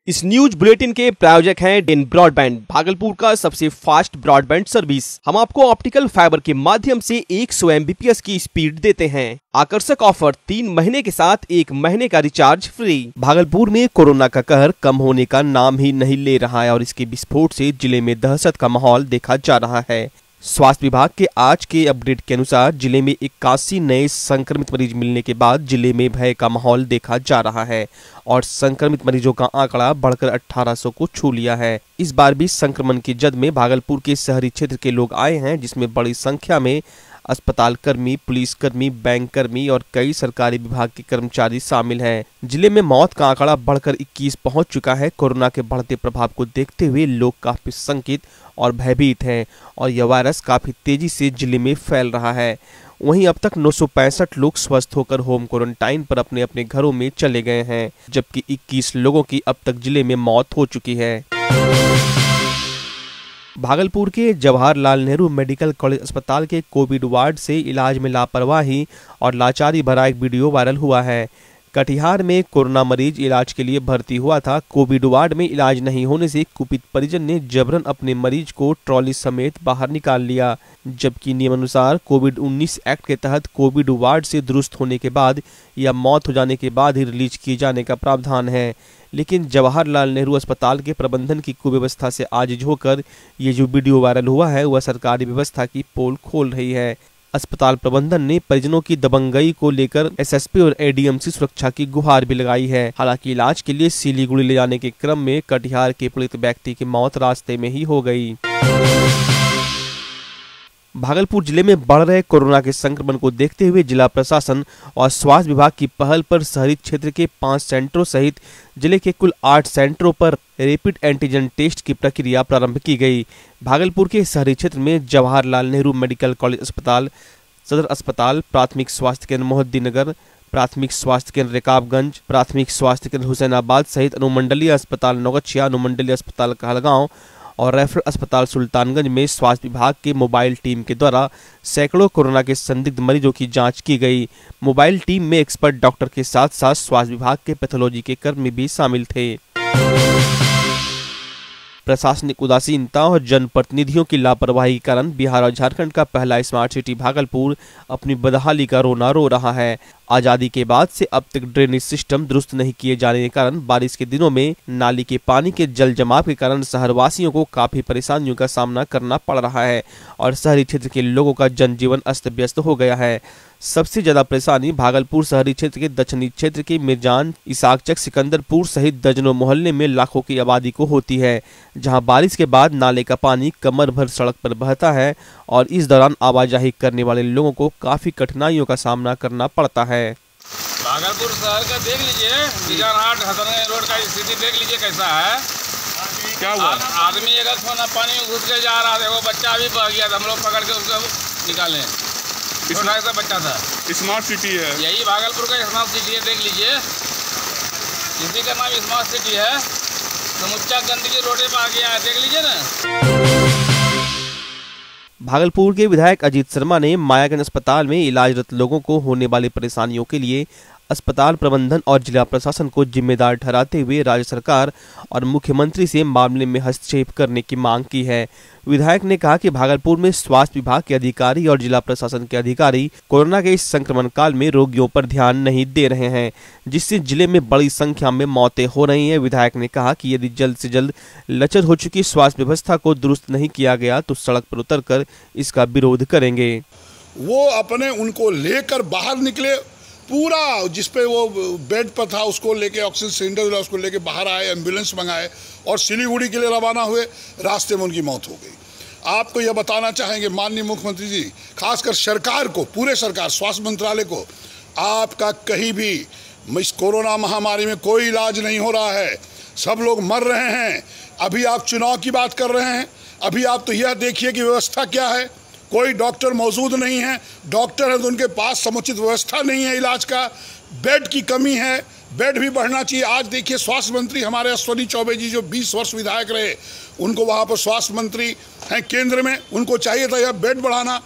इस news bulletin के प्रायोजक हैं डेन ब्रॉडबैंड, भागलपुर का सबसे फास्ट ब्रॉडबैंड सर्विस। हम आपको ऑप्टिकल फाइबर के माध्यम से 100 Mbps की स्पीड देते हैं। आकर्षक ऑफर 3 महीने के साथ 1 महीने का रिचार्ज फ्री। भागलपुर में कोरोना का कहर कम होने का नाम ही नहीं ले रहा है और इसके विस्फोट से जिले में दहशत का माहौल देखा जा रहा है। स्वास्थ्य विभाग के आज के अपडेट के अनुसार जिले में 81 नए संक्रमित मरीज मिलने के बाद जिले में भय का माहौल देखा जा रहा है और संक्रमित मरीजों का आंकड़ा बढ़कर 1800 को छू लिया है। इस बार भी संक्रमण की जद में भागलपुर के शहरी क्षेत्र के लोग आए हैं, जिसमें बड़ी संख्या में अस्पताल कर्मी, पुलिस कर्मी, बैंक कर्मी और कई सरकारी विभाग के कर्मचारी शामिल हैं। जिले में मौत का आंकड़ा बढ़कर 21 पहुंच चुका है। कोरोना के बढ़ते प्रभाव को देखते हुए लोग काफी शंकित और भयभीत हैं और यह वायरस काफी तेजी से जिले में फैल रहा है। वहीं अब तक 965 लोग स्वस्थ होकर होम क्वारंटाइन पर अपने अपने घरों में चले गए हैं, जबकि 21 लोगों की अब तक जिले में मौत हो चुकी है। भागलपुर के जवाहरलाल नेहरू मेडिकल कॉलेज अस्पताल के कोविड वार्ड से इलाज में लापरवाही और लाचारी भरा एक वीडियो वायरल हुआ है। कटिहार में कोरोना मरीज इलाज के लिए भर्ती हुआ था। कोविड वार्ड में इलाज नहीं होने से कुपित परिजन ने जबरन अपने मरीज को ट्रॉली समेत बाहर निकाल लिया, जबकि नियमानुसार कोविड-19 एक्ट के तहत कोविड वार्ड से दुरुस्त होने के बाद या मौत हो जाने के बाद ही रिलीज किए जाने का प्रावधान है। लेकिन जवाहरलाल नेहरू अस्पताल के प्रबंधन की कुव्यवस्था से आजिज होकर ये जो वीडियो वायरल हुआ है वह सरकारी व्यवस्था की पोल खोल रही है। अस्पताल प्रबंधन ने परिजनों की दबंगई को लेकर एसएसपी और एडीएम से सुरक्षा की गुहार भी लगाई है। हालांकि इलाज के लिए सिलीगुड़ी ले जाने के क्रम में कटिहार के पीड़ित व्यक्ति की मौत रास्ते में ही हो गई। भागलपुर जिले में बढ़ रहे कोरोना के संक्रमण को देखते हुए जिला प्रशासन और स्वास्थ्य विभाग की पहल पर शहरी क्षेत्र के 5 सेंटरों सहित जिले के कुल 8 सेंटरों पर रैपिड एंटीजन टेस्ट की प्रक्रिया प्रारंभ की गई। भागलपुर के शहरी क्षेत्र में जवाहरलाल नेहरू मेडिकल कॉलेज अस्पताल, सदर अस्पताल, प्राथमिक स्वास्थ्य केंद्र मोहद्दीनगर, प्राथमिक स्वास्थ्य केंद्र रकाबगंज, प्राथमिक स्वास्थ्य केंद्र हुसैनाबाद सहित अनुमंडलीय अस्पताल नौगछिया, अनुमंडलीय अस्पताल कहलगांव और रेफरल अस्पताल सुल्तानगंज में स्वास्थ्य विभाग के मोबाइल टीम के द्वारा सैकड़ों कोरोना के संदिग्ध मरीजों की जांच की गई। मोबाइल टीम में एक्सपर्ट डॉक्टर के साथ साथ स्वास्थ्य विभाग के पैथोलॉजी के कर्मी भी शामिल थे। प्रशासनिक उदासीनता और जनप्रतिनिधियों की लापरवाही के कारण बिहार और झारखंड का पहला स्मार्ट सिटी भागलपुर अपनी बदहाली का रोना रो रहा है। आजादी के बाद से अब तक ड्रेनेज सिस्टम दुरुस्त नहीं किए जाने के कारण बारिश के दिनों में नाली के पानी के जल जमाव के कारण शहरवासियों को काफी परेशानियों का सामना करना पड़ रहा है और शहरी क्षेत्र के लोगों का जनजीवन अस्त व्यस्त हो गया है। सबसे ज्यादा परेशानी भागलपुर शहरी क्षेत्र के दक्षिणी क्षेत्र के मिर्जान, इसाकचक, सिकंदरपुर सहित दर्जनों मोहल्ले में लाखों की आबादी को होती है, जहां बारिश के बाद नाले का पानी कमर भर सड़क पर बहता है और इस दौरान आवाजाही करने वाले लोगों को काफी कठिनाइयों का सामना करना पड़ता है। भागलपुर शहर का देख लीजिए, निजानहाट हसनगंज रोड का स्थिति देख लीजिए कैसा है। क्या हुआ? आदमी अगर सोना पानी में घुस के जा रहा था, वो बच्चा भी बह गया था, हम लोग पकड़ के उसको निकाले। छोटा सा बच्चा था। स्मार्ट सिटी है, यही भागलपुर का स्मार्ट सिटी है। देख लीजिए, इसी का नाम स्मार्ट सिटी है। समुच्चा गंदगी रोडे पे आ गया है, देख लीजिए ना। भागलपुर के विधायक अजीत शर्मा ने मायागंज अस्पताल में इलाजरत लोगों को होने वाली परेशानियों के लिए अस्पताल प्रबंधन और जिला प्रशासन को जिम्मेदार ठहराते हुए राज्य सरकार और मुख्यमंत्री से मामले में हस्तक्षेप करने की मांग की है। विधायक ने कहा कि भागलपुर में स्वास्थ्य विभाग के अधिकारी और जिला प्रशासन के अधिकारी कोरोना के इस संक्रमण काल में रोगियों पर ध्यान नहीं दे रहे हैं, जिससे जिले में बड़ी संख्या में मौतें हो रही हैं। विधायक ने कहा कि यदि जल्द से जल्द लचर हो चुकी स्वास्थ्य व्यवस्था को दुरुस्त नहीं किया गया तो सड़क पर उतरकर इसका विरोध करेंगे। वो अपने उनको लेकर बाहर निकले, पूरा जिसपे वो बेड पर था उसको लेके ऑक्सीजन सिलेंडर उसको लेके बाहर आए, एम्बुलेंस मंगाए और सिलीगुड़ी के लिए रवाना हुए। रास्ते में उनकी मौत हो गई। आपको यह बताना चाहेंगे माननीय मुख्यमंत्री जी, खासकर सरकार को, पूरे सरकार, स्वास्थ्य मंत्रालय को, आपका कहीं भी इस कोरोना महामारी में कोई इलाज नहीं हो रहा है। सब लोग मर रहे हैं। अभी आप चुनाव की बात कर रहे हैं। अभी आप तो यह देखिए कि व्यवस्था क्या है। कोई डॉक्टर मौजूद नहीं है। डॉक्टर है तो उनके पास समुचित व्यवस्था नहीं है इलाज का। बेड की कमी है, बेड भी बढ़ना चाहिए। आज देखिए स्वास्थ्य मंत्री हमारे अश्विनी चौबे जी जो 20 वर्ष विधायक रहे, उनको वहाँ पर स्वास्थ्य मंत्री हैं केंद्र में, उनको चाहिए था यह बेड बढ़ाना।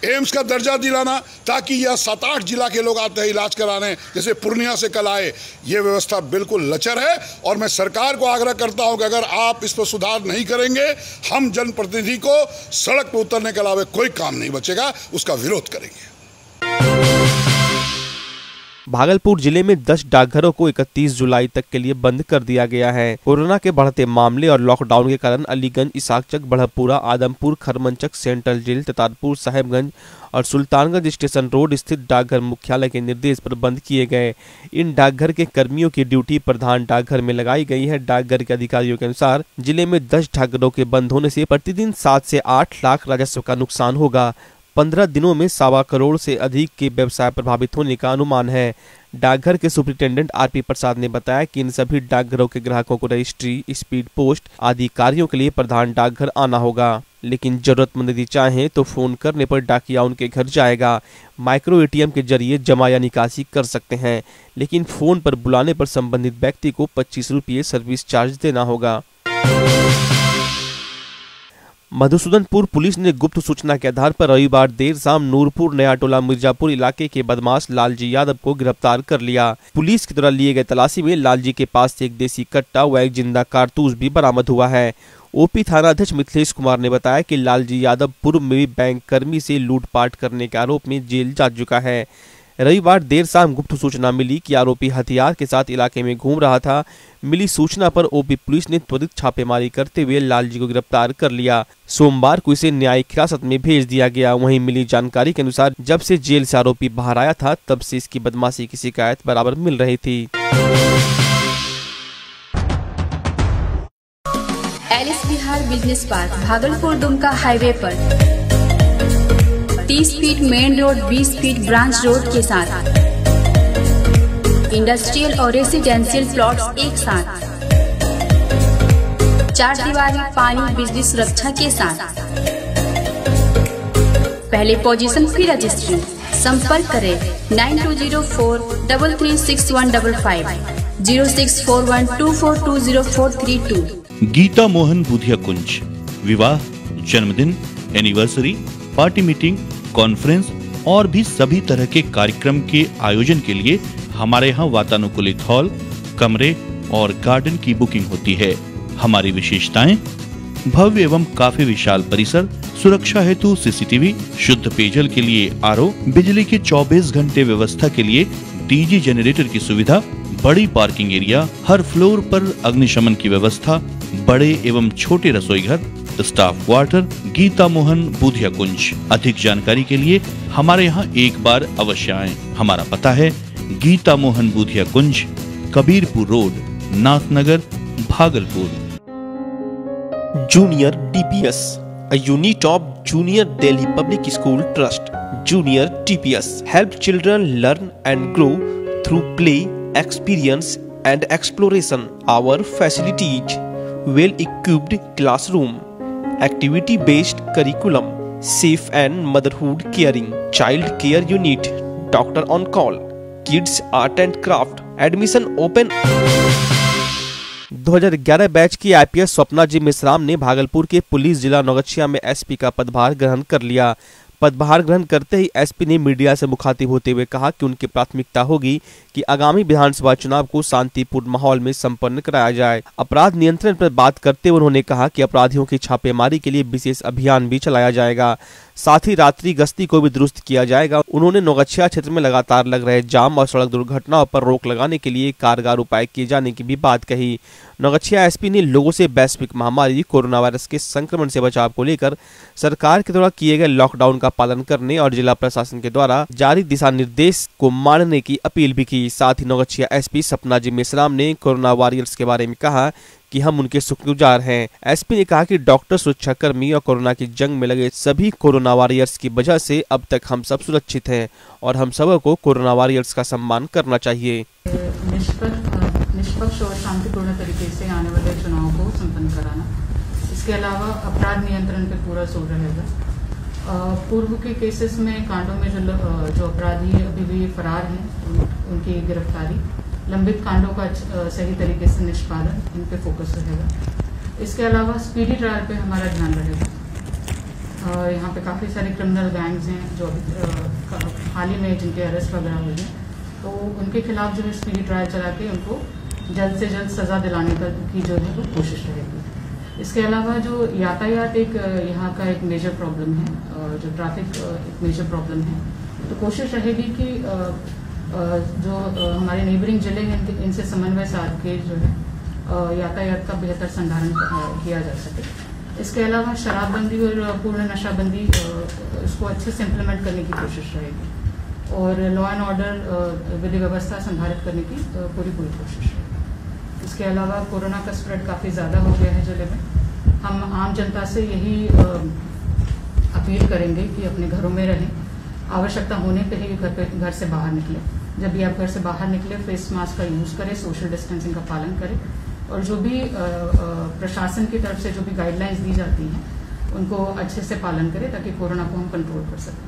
एम्स का दर्जा दिलाना, ताकि यह 7-8 जिला के लोग आते हैं इलाज कराने, जैसे पूर्णिया से कल आए। ये व्यवस्था बिल्कुल लचर है और मैं सरकार को आग्रह करता हूं कि अगर आप इस पर सुधार नहीं करेंगे, हम जनप्रतिनिधि को सड़क पर उतरने के अलावा कोई काम नहीं बचेगा, उसका विरोध करेंगे। भागलपुर जिले में 10 डाकघरों को 31 जुलाई तक के लिए बंद कर दिया गया है। कोरोना के बढ़ते मामले और लॉकडाउन के कारण अलीगंज, इसाकचक, बढ़पुरा, आदमपुर, खरमंचक, सेंट्रल जेल, ततारपुर, साहेबगंज और सुल्तानगंज स्टेशन रोड स्थित डाकघर मुख्यालय के निर्देश पर बंद किए गए। इन डाकघर के कर्मियों की ड्यूटी प्रधान डाकघर में लगाई गई है। डाकघर के अधिकारियों के अनुसार जिले में 10 डाकघरों के बंद होने से प्रतिदिन 7 से 8 लाख राजस्व का नुकसान होगा। 15 दिनों में 1.25 करोड़ से अधिक के व्यवसाय प्रभावित होने का अनुमान है। डाकघर के सुपरिटेंडेंट आरपी प्रसाद ने बताया कि इन सभी डाकघरों के ग्राहकों को रजिस्ट्री, स्पीड पोस्ट आदि कार्यों के लिए प्रधान डाकघर आना होगा, लेकिन जरूरतमंद यदि चाहें तो फोन करने पर डाकिया उनके घर जाएगा। माइक्रो एटीएम के जरिए जमा या निकासी कर सकते हैं, लेकिन फोन पर बुलाने पर संबंधित व्यक्ति को 25 रुपये सर्विस चार्ज देना होगा। मधुसूदनपुर पुलिस ने गुप्त सूचना के आधार पर रविवार देर शाम नूरपुर नया टोला मिर्जापुर इलाके के बदमाश लालजी यादव को गिरफ्तार कर लिया। पुलिस के द्वारा लिए गए तलाशी में लालजी के पास से एक देसी कट्टा व एक जिंदा कारतूस भी बरामद हुआ है। ओपी थानाध्यक्ष मिथिलेश कुमार ने बताया कि लालजी यादव पूर्व में भी बैंक कर्मी से लूटपाट करने के आरोप में जेल जा चुका है। रविवार देर शाम गुप्त सूचना मिली कि आरोपी हथियार के साथ इलाके में घूम रहा था। मिली सूचना पर ओपी पुलिस ने त्वरित छापेमारी करते हुए लालजी को गिरफ्तार कर लिया। सोमवार को इसे न्यायिक हिरासत में भेज दिया गया। वहीं मिली जानकारी के अनुसार जब से जेल से आरोपी बाहर आया था, तब से इसकी बदमाशी की शिकायत बराबर मिल रही थी। Alice Bihar business park Bhagalpur Dumka highway पर 30 feet main road, 20 feet branch road के साथ इंडस्ट्रियल और रेसिडेंशियल प्लॉट्स एक साथ, 4 दीवारी, पानी, बिजली सुरक्षा के साथ। पहले पोजीशन फिर रजिस्ट्री। संपर्क करें 9204336155 064124204332। गीता मोहन बुधिया कुंज विवाह, जन्मदिन, एनिवर्सरी, पार्टी मीटिंग, कॉन्फ्रेंस और भी सभी तरह के कार्यक्रम के आयोजन के लिए हमारे यहाँ वातानुकूलित हॉल, कमरे और गार्डन की बुकिंग होती है। हमारी विशेषताएं: भव्य एवं काफी विशाल परिसर, सुरक्षा हेतु सीसीटीवी, शुद्ध पेयजल के लिए आरओ, बिजली की 24 घंटे व्यवस्था के लिए डीजी जनरेटर की सुविधा, बड़ी पार्किंग एरिया, हर फ्लोर पर अग्निशमन की व्यवस्था, बड़े एवं छोटे रसोई घर, स्टाफ क्वार्टर। गीता मोहन बुधिया कुंज। अधिक जानकारी के लिए हमारे यहाँ एक बार अवश्य आएं। हमारा पता है Geeta Mohan Budhiya Kunj, Kabirpur road, Nathnagar, Bhagalpur. Junior DPS, a unit of Junior Delhi Public School Trust. Junior DPS help children learn and grow through play, experience and exploration. Our facilities: well-equipped classroom, activity-based curriculum, safe and motherhood caring, child care unit, doctor on call, kids art and craft. Admission open। 2011 batch की IPS Swapna जी मिश्राम ने भागलपुर के police जिला नौगछिया में SP का पदभार ग्रहण कर लिया। पदभार ग्रहण करते ही SP ने मीडिया से मुखातिब होते हुए कहा कि उनकी प्राथमिकता होगी कि आगामी विधानसभा चुनाव को शांतिपूर्ण माहौल में संपन्न कराया जाए। अपराध नियंत्रण पर बात करते हुए उन्होंने कहा कि अपराधियों की छापेमारी के लिए विशेष अभियान भी चलाया जाएगा, साथ ही रात्रि गश्ती को भी दुरुस्त किया जाएगा। उन्होंने नौगछिया क्षेत्र में लगातार लग रहे जाम और सड़क दुर्घटनाओं पर रोक लगाने के लिए कारगर उपाय किए जाने की भी बात कही। नौगछिया SP ने लोगों से वैश्विक महामारी कोरोना वायरस के संक्रमण से बचाव को लेकर सरकार के द्वारा किए गए लॉकडाउन का पालन करने और जिला प्रशासन के द्वारा जारी दिशा निर्देश को मानने की अपील भी की। साथ ही नौगछिया SP सपना जी मिश्राम ने कोरोना वॉरियर्स के बारे में कहा कि हम उनके शुक्रगुजार हैं। SP ने कहा कि डॉक्टर, सुरक्षाकर्मी और कोरोना की जंग में लगे सभी कोरोना वॉरियर्स की वजह से अब तक हम सब सुरक्षित हैं और हम सब को कोरोना वॉरियर्स का सम्मान करना चाहिए। निष्पक्ष और शांतिपूर्ण तरीके से आने वाले चुनाव को संपन्न कराना, इसके अलावा अपराध नियंत्रण पे पूरा जोर रहेगा। पूर्व के केसेस में कांडों में जो अपराधी अभी भी फरार हैं उनकी गिरफ्तारी, लंबित कांडों का सही तरीके से निष्पादन, इन पे फोकस रहेगा। इसके अलावा स्पीडी ट्रायल पे हमारा ध्यान रहेगा। यहाँ पे काफ़ी सारे क्रिमिनल गैंग्स हैं जो हाल ही में जिनके अरेस्ट वगैरह हुए हैं, तो उनके खिलाफ जो है स्पीडी ट्रायल चला के उनको जल्द से जल्द सज़ा दिलाने की जो है वो कोशिश रहेगी। इसके अलावा जो यातायात एक यहाँ का एक मेजर प्रॉब्लम है, जो ट्रैफिक एक मेजर प्रॉब्लम है, तो कोशिश रहेगी कि जो हमारे नेबरिंग जिले हैं इनसे समन्वय साध के जो है यातायात का बेहतर संधारण किया जा सके। इसके अलावा शराबबंदी और पूर्ण नशाबंदी इसको अच्छे से इम्प्लीमेंट करने की कोशिश रहेगी और लॉ एंड ऑर्डर विधि व्यवस्था संधारित करने की पूरी कोशिश रहेगी। इसके अलावा कोरोना का स्प्रेड काफ़ी ज़्यादा हो गया है जिले में। हम आम जनता से यही अपील करेंगे कि अपने घरों में रहें, आवश्यकता होने पे ही घर से बाहर निकलें। जब भी आप घर से बाहर निकले फेस मास्क का यूज़ करें, सोशल डिस्टेंसिंग का पालन करें और जो भी प्रशासन की तरफ से जो भी गाइडलाइंस दी जाती हैं उनको अच्छे से पालन करें ताकि कोरोना को हम कंट्रोल कर सकें।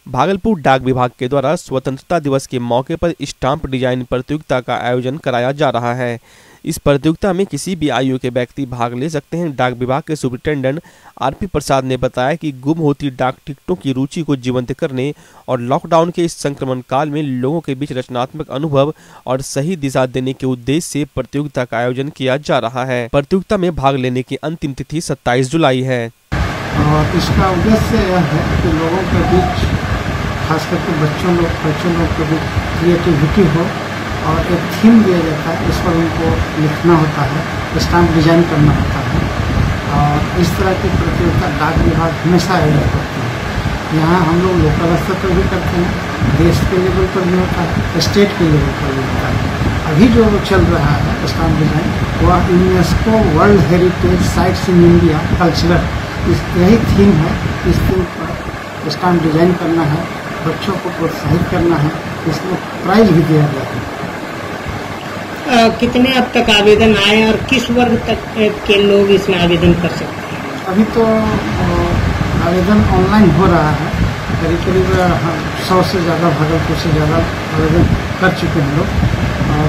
भागलपुर डाक विभाग के द्वारा स्वतंत्रता दिवस के मौके पर स्टाम्प डिजाइन प्रतियोगिता का आयोजन कराया जा रहा है। इस प्रतियोगिता में किसी भी आयु के व्यक्ति भाग ले सकते हैं। डाक विभाग के सुपरिटेंडेंट आरपी प्रसाद ने बताया कि गुम होती डाक टिकटों की रुचि को जीवंत करने और लॉकडाउन के इस संक्रमण काल में लोगों के बीच रचनात्मक अनुभव और सही दिशा देने के उद्देश्य से प्रतियोगिता का आयोजन किया जा रहा है। प्रतियोगिता में भाग लेने की अंतिम तिथि 27 जुलाई है। और इसका उद्देश्य यह है कि लोगों के बीच, खास करके बच्चों लोग के बीच क्रिएटिविटी हो और एक थीम दिया जाता है, इस पर उनको लिखना होता है, स्टाम्प डिजाइन करना होता है और इस तरह की प्रतियोगिता डाक विभाग हमेशा आयोजित करते हैं। यहाँ हम लोग लोकल स्तर पर भी करते हैं, देश के लेवल पर भी होता है, स्टेट के लेवल पर भी होता है। अभी जो चल रहा है स्टाम्प डिजाइन वह UNESCO world heritage sites in India cultural, यही थीम है। इस थीम पर स्टाम्प डिजाइन करना है, बच्चों को प्रोत्साहित करना है, इसमें प्राइज भी दिया गया है। कितने अब तक आवेदन आए और किस वर्ग तक के लोग इसमें आवेदन कर सकते हैं? अभी तो आवेदन ऑनलाइन हो रहा है, करीब 100 से ज़्यादा, भागलपुर से ज़्यादा आवेदन कर चुके हैं लोग और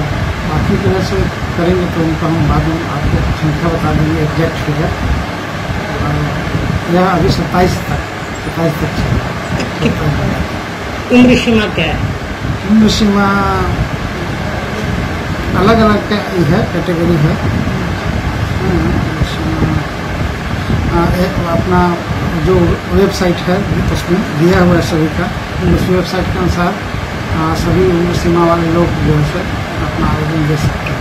बाकी तरह से करेंगे तो उनका हम बाद में आपको संख्या बता देंगे, एग्जैक्ट फिगर। यह अभी 27 तक उम्र सीमा क्या है? उम्र सीमा अलग अलग है, कैटेगरी है। अपना जो वेबसाइट है उसमें दिया हुआ है सभी का, उस वेबसाइट के अनुसार सभी उम्र सीमा वाले लोग जो है अपना आवेदन दे सकते हैं।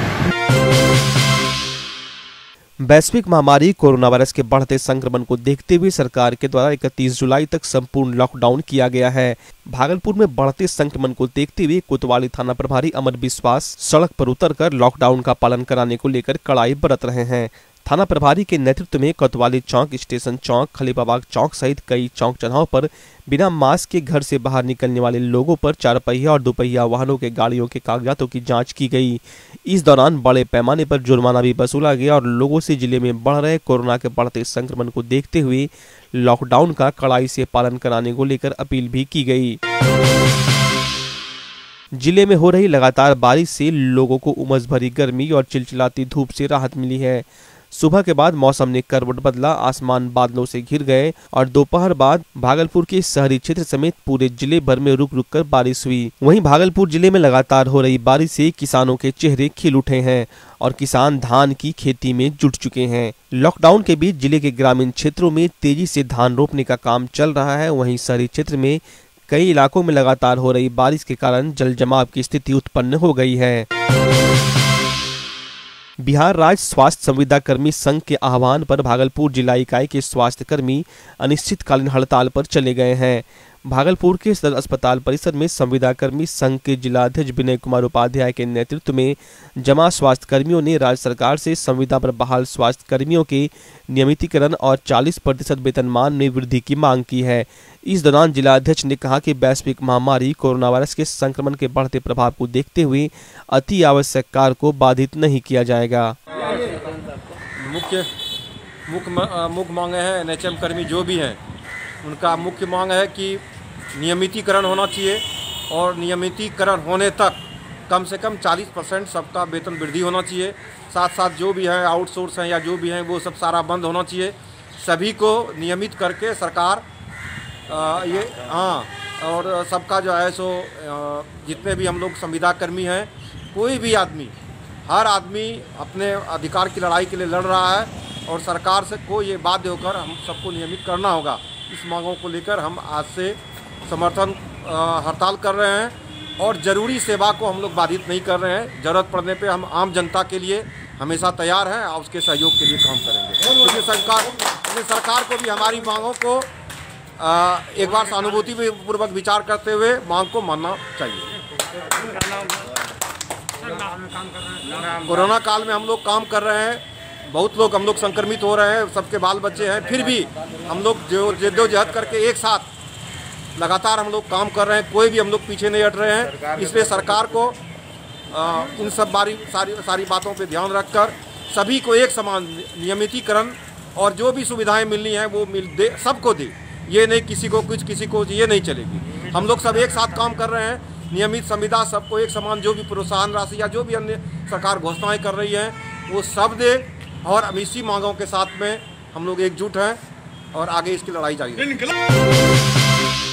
वैश्विक महामारी कोरोना वायरस के बढ़ते संक्रमण को देखते हुए सरकार के द्वारा 31 जुलाई तक संपूर्ण लॉकडाउन किया गया है। भागलपुर में बढ़ते संक्रमण को देखते हुए कोतवाली थाना प्रभारी अमर विश्वास सड़क पर उतरकर लॉकडाउन का पालन कराने को लेकर कड़ाई बरत रहे हैं। थाना प्रभारी के नेतृत्व में कोतवाली चौक, स्टेशन चौक, खलीफाबाग चौक सहित कई चौक चौराहों पर बिना मास्क के घर से बाहर निकलने वाले लोगों पर 4 पहिया और 2 पहिया वाहनों के गाड़ियों के कागजातों की जांच की गई। इस दौरान बड़े पैमाने पर जुर्माना भी वसूला गया और लोगों से जिले में बढ़ रहे कोरोना के बढ़ते संक्रमण को देखते हुए लॉकडाउन का कड़ाई से पालन कराने को लेकर अपील भी की गई। जिले में हो रही लगातार बारिश से लोगों को उमस भरी गर्मी और चिलचिलाती धूप से राहत मिली है। सुबह के बाद मौसम ने करवट बदला, आसमान बादलों से घिर गए और दोपहर बाद भागलपुर के शहरी क्षेत्र समेत पूरे जिले भर में रुक रुक कर बारिश हुई। वहीं भागलपुर जिले में लगातार हो रही बारिश से किसानों के चेहरे खिल उठे हैं और किसान धान की खेती में जुट चुके हैं। लॉकडाउन के बीच जिले के ग्रामीण क्षेत्रों में तेजी से धान रोपने का काम चल रहा है। वहीं शहरी क्षेत्र में कई इलाकों में लगातार हो रही बारिश के कारण जल जमाव की स्थिति उत्पन्न हो गई है। बिहार राज्य स्वास्थ्य संविदा कर्मी संघ के आह्वान पर भागलपुर जिला इकाई के स्वास्थ्य कर्मी अनिश्चितकालीन हड़ताल पर चले गए हैं। भागलपुर के सदर अस्पताल परिसर में संविदा कर्मी संघ के जिला अध्यक्ष विनय कुमार उपाध्याय के नेतृत्व में जमा स्वास्थ्य कर्मियों ने राज्य सरकार से संविदा पर बहाल स्वास्थ्य कर्मियों के नियमितीकरण और 40% वेतनमान में वृद्धि की मांग की है। इस दौरान जिला अध्यक्ष ने कहा कि वैश्विक महामारी कोरोना वायरस के संक्रमण के बढ़ते प्रभाव को देखते हुए अति आवश्यक कार्य को बाधित नहीं किया जाएगा। मुख्य मांग है एनएचएम कर्मी जो भी हैं उनका मुख्य मांग है कि नियमितीकरण होना चाहिए और नियमितीकरण होने तक कम से कम 40% सबका वेतन वृद्धि होना चाहिए। साथ साथ जो भी है आउटसोर्स हैं या जो भी हैं वो सब सारा बंद होना चाहिए सभी को नियमित करके सरकार और सबका जो है सो जितने भी हम लोग संविदा कर्मी हैं, कोई भी आदमी, हर आदमी अपने अधिकार की लड़ाई के लिए लड़ रहा है और सरकार से को ये बाध्य होकर हम सबको नियमित करना होगा। इस मांगों को लेकर हम आज से समर्थन हड़ताल कर रहे हैं और ज़रूरी सेवा को हम लोग बाधित नहीं कर रहे हैं। ज़रूरत पड़ने पे हम आम जनता के लिए हमेशा तैयार हैं और उसके सहयोग के लिए काम करेंगे। क्योंकि सरकार को भी हमारी मांगों को एक बार सहानुभूति पूर्वक विचार करते हुए मांग को मानना चाहिए। कोरोना काल में हम लोग काम कर रहे हैं, बहुत लोग हम लोग संक्रमित हो रहे हैं, सबके बाल बच्चे हैं, फिर भी हम लोग जो जद्दोजहद करके एक साथ लगातार हम लोग काम कर रहे हैं, कोई भी हम लोग पीछे नहीं हट रहे हैं। इसलिए सरकार को इन सब सारी बातों पे ध्यान रखकर सभी को एक समान नियमितीकरण और जो भी सुविधाएं मिलनी है वो सबको दे। ये नहीं किसी को कुछ, किसी को ये नहीं चलेगी। हम लोग सब एक साथ काम कर रहे हैं, नियमित संविदा सबको एक समान, जो भी प्रोत्साहन राशि या जो भी अन्य सरकार घोषणाएं कर रही है वो सब दे और हम इसी मांगों के साथ में हम लोग एकजुट हैं और आगे इसकी लड़ाई जारी रहेगी।